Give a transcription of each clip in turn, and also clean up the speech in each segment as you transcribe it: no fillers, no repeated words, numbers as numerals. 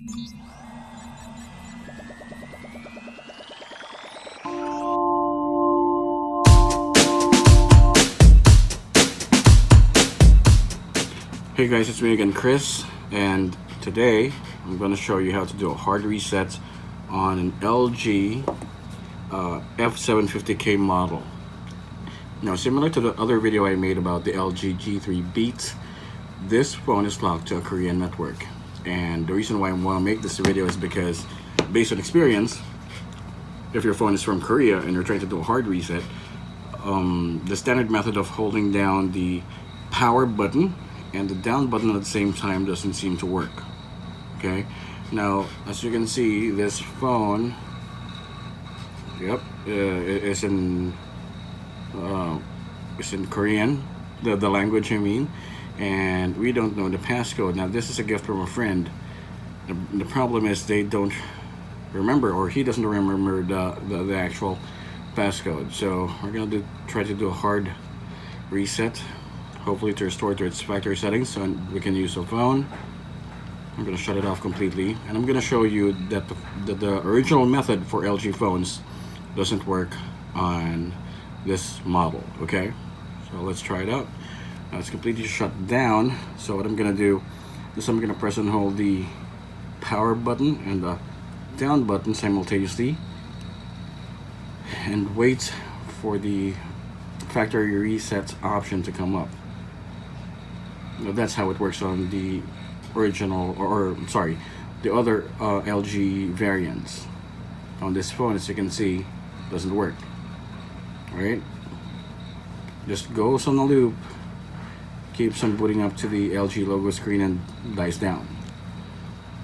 Hey guys, it's me again, Chris, and today I'm going to show you how to do a hard reset on an LG F750K model. Now, similar to the other video I made about the LG G3 Beat, this phone is locked to a Korean network. And the reason why I want to make this video is because, based on experience, if your phone is from Korea and you're trying to do a hard reset, the standard method of holding down the power button and the down button at the same time doesn't seem to work. Okay, now as you can see, this phone, is in Korean, the language I mean, and we don't know the passcode. Now this is a gift from a friend. The problem is they don't remember, or he doesn't remember the actual passcode. So we're gonna try to do a hard reset, hopefully to restore to its factory settings so we can use the phone. I'm going to shut it off completely, and I'm going to show you that the original method for LG phones doesn't work on this model. Okay, so let's try it out. Now it's completely shut down, so what I'm going to do is I'm going to press and hold the power button and the down button simultaneously and wait for the factory reset option to come up. Now that's how it works on the original, or sorry, the other LG variants. On this phone, as you can see, doesn't work. Alright, just goes on a loop, keeps on booting up to the LG logo screen and dies down.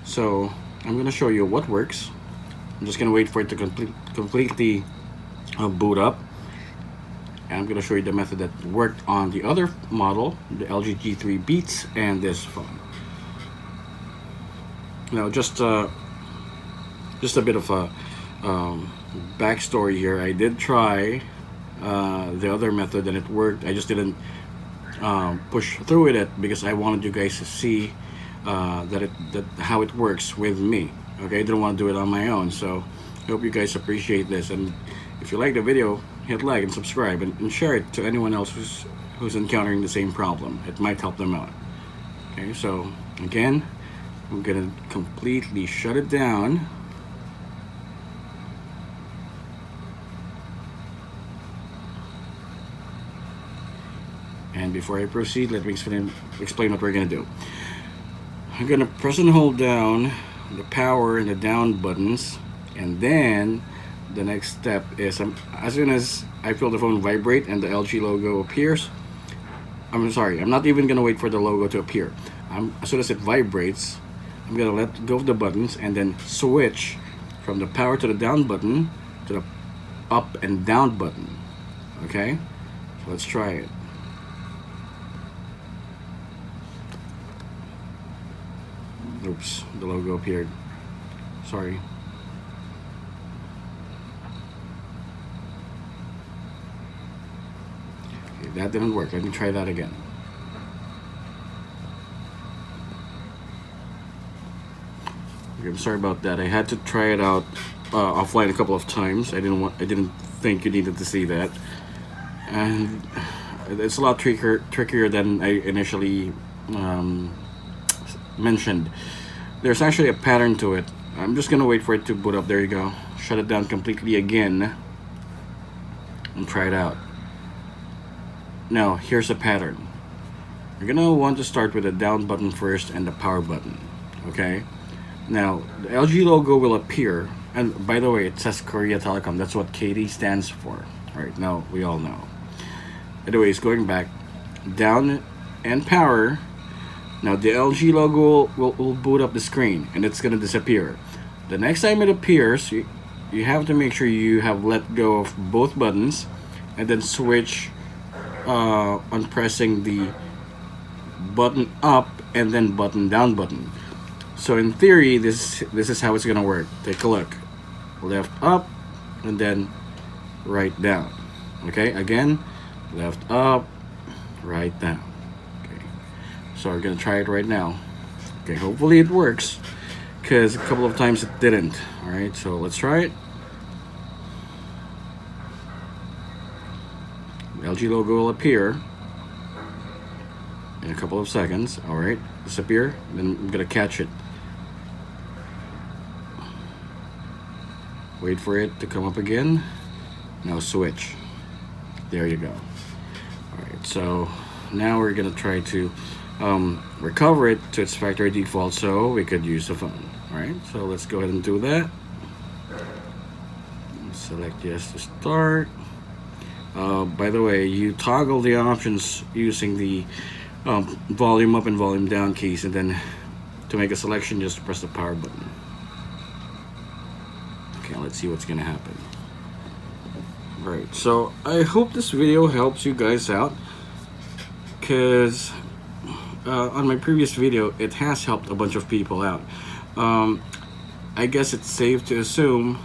So I'm going to show you what works. I'm just going to wait for it to completely boot up. And I'm going to show you the method that worked on the other model, the LG G3 Beats, and this phone. Now, just a bit of a backstory here. I did try the other method and it worked. I just didn't push through with it because I wanted you guys to see how it works with me. Okay, I didn't want to do it on my own. So I hope you guys appreciate this, and if you like the video, hit like and subscribe and share it to anyone else who's encountering the same problem. It might help them out. Okay, so again, I'm gonna completely shut it down. And before I proceed, let me explain what we're gonna do. I'm gonna press and hold down the power and the down buttons, and then the next step is as soon as I feel the phone vibrate and the LG logo appears, I'm not even gonna wait for the logo to appear. As soon as it vibrates, I'm gonna let go of the buttons and then switch from the power to the down button to the up and down button. Okay, so let's try it. Oops, the logo appeared. Sorry. Okay, that didn't work. Let me try that again. Okay, I'm sorry about that. I had to try it out offline a couple of times. I didn't think you needed to see that, and it's a lot trickier than I initially mentioned. There's actually a pattern to it. I'm just gonna wait for it to boot up. There you go. Shut it down completely again and try it out. Now here's a pattern. You're gonna want to start with the down button first and the power button. Okay, now the LG logo will appear, and by the way, it says Korea Telecom. That's what KT stands for. Right now we all know. Anyways, going back, down and power. Now the LG logo will boot up the screen and it's gonna disappear. The next time it appears, you have to make sure you have let go of both buttons and then switch on pressing the button up and then button down button. So in theory, this is how it's gonna work. Take a look. Left up and then right down. Okay, again, left up, right down. Okay, so we're gonna try it right now. Okay, hopefully it works, because a couple of times it didn't. All right, so let's try it. The LG logo will appear in a couple of seconds. All right, disappear. Then I'm gonna catch it. Wait for it to come up again. Now switch. There you go. All right, so now we're gonna try to recover it to its factory default so we could use the phone. All right, so let's go ahead and do that. Select yes to start. By the way, you toggle the options using the volume up and volume down keys, and then to make a selection, just press the power button. Okay, let's see what's gonna happen. Alright, so I hope this video helps you guys out, because on my previous video it has helped a bunch of people out. I guess it's safe to assume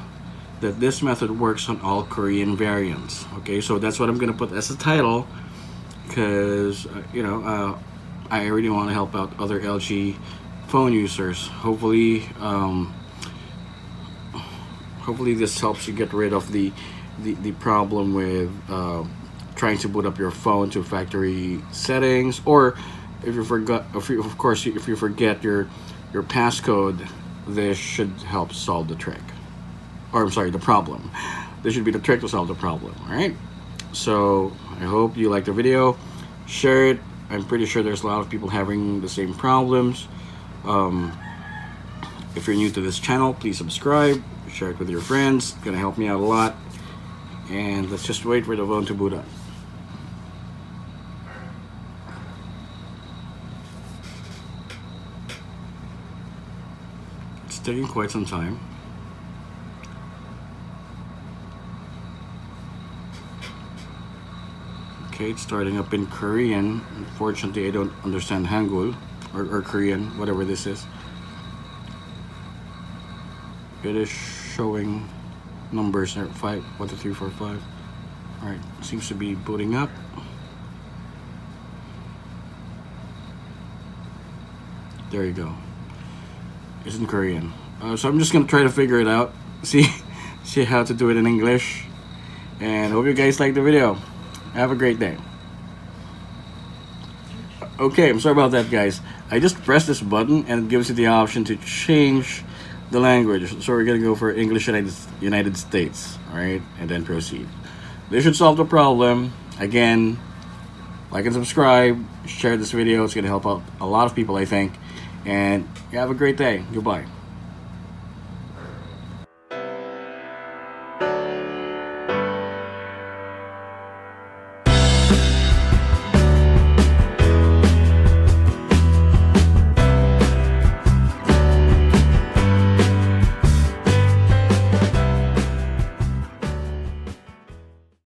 that this method works on all Korean variants. Okay, so that's what I'm gonna put as a title, because I really want to help out other LG phone users. Hopefully this helps you get rid of the problem with trying to boot up your phone to factory settings, or if you forget your passcode, this should help solve the trick. Or I'm sorry, the problem. This should be the trick to solve the problem. All right, so I hope you liked the video. Share it. I'm pretty sure there's a lot of people having the same problems. If you're new to this channel, please subscribe, share it with your friends. It's gonna help me out a lot. And let's just wait for the phone to boot up. It's taking quite some time. Okay, it's starting up in Korean. Unfortunately, I don't understand Hangul or Korean, whatever this is. It is showing numbers there, 5, 1, 2, 3, 4, 5. All right, seems to be booting up. There you go. It's in Korean. So I'm just gonna try to figure it out. See how to do it in English. And hope you guys like the video. Have a great day. Okay, I'm sorry about that, guys. I just pressed this button and it gives you the option to change the language. So we're gonna go for English United States, all right, and then proceed. This should solve the problem. Again, like and subscribe, share this video. It's gonna help out a lot of people, I think. And you have a great day. Goodbye.